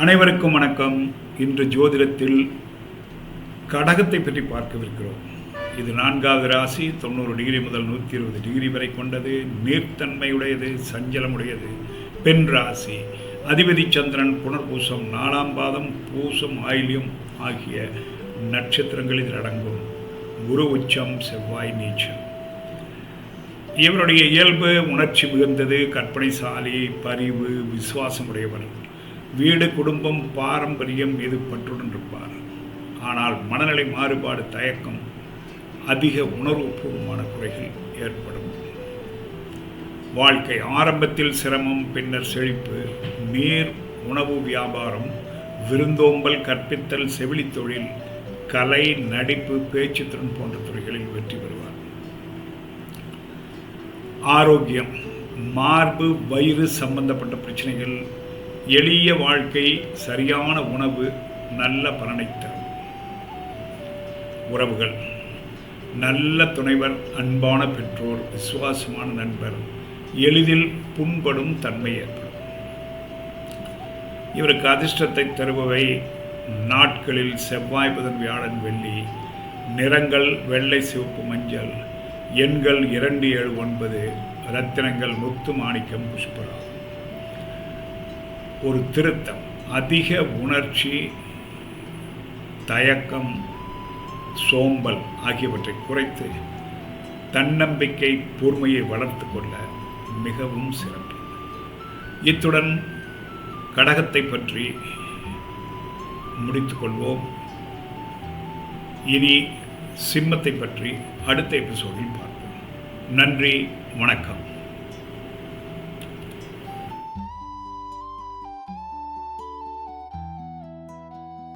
அனைவருக்கும் வணக்கம். இன்று ஜோதிடத்தில் கடகத்தை பற்றி பார்க்கவிருக்கிறோம். இது 4வது ராசி, 90 டிகிரி முதல் 120 டிகிரி வரை கொண்டது. நீர்த்தன்மையுடையது, சஞ்சலமுடையது. பெண் ராசி. அதிபதி சந்திரன் புனர்பூசம் 4ஆம் பாதம், பூசம், ஆயில்யம் ஆகிய நட்சத்திரங்களில் அடங்கும். குரு உச்சம், செவ்வாய் நீச்சம். இவருடைய இயல்பு உணர்ச்சி மிகுந்தது, கற்பனைசாலி, பரிவு, விசுவாசமுடையவர். வீடு, குடும்பம், பாரம்பரியம் மீது பற்றுடன் இருப்பார். ஆனால் மனநிலை மாறுபாடு, தயக்கம், அதிக உணர்வுபூர்வமான குறைகள் ஏற்படும். வாழ்க்கை ஆரம்பத்தில் சிரமம், பின்னர் செழிப்பு. நீர், உணவு வியாபாரம், விருந்தோம்பல், கற்பித்தல், செவிலி தொழில், கலை, நடிப்பு, பேச்சுத்திறன் போன்ற துறைகளில் வெற்றி பெறுவார். ஆரோக்கியம், மார்பு, வயிறு சம்பந்தப்பட்ட பிரச்சனைகள். எளிய வாழ்க்கை, சரியான உணவு நல்ல பலனை தரும். உறவுகள், நல்ல துணைவர், அன்பான பெற்றோர், விசுவாசமான நண்பர், எளிதில் புண்படும் தன்மை ஏற்படும். இவருக்கு அதிர்ஷ்டத்தை தருபவை நாட்களில் செவ்வாய், புதன், வியாழன், வெள்ளி. நிறங்கள் வெள்ளை, சிவப்பு, மஞ்சள். எண்கள் 279. ரத்தினங்கள் முத்து, மாணிக்கம், புஷ்பராகம். ஒரு திருத்தம்: அதிக உணர்ச்சி, தயக்கம், சோம்பல் ஆகியவற்றை குறைத்து தன்னம்பிக்கை, பொறுமையை வளர்த்து கொள்ள மிகவும் சிறப்பு. இத்துடன் கடகத்தை பற்றி முடித்துக்கொள்வோம். இனி சிம்மத்தை பற்றி அடுத்த எபிசோடில் பார்ப்போம். நன்றி, வணக்கம்.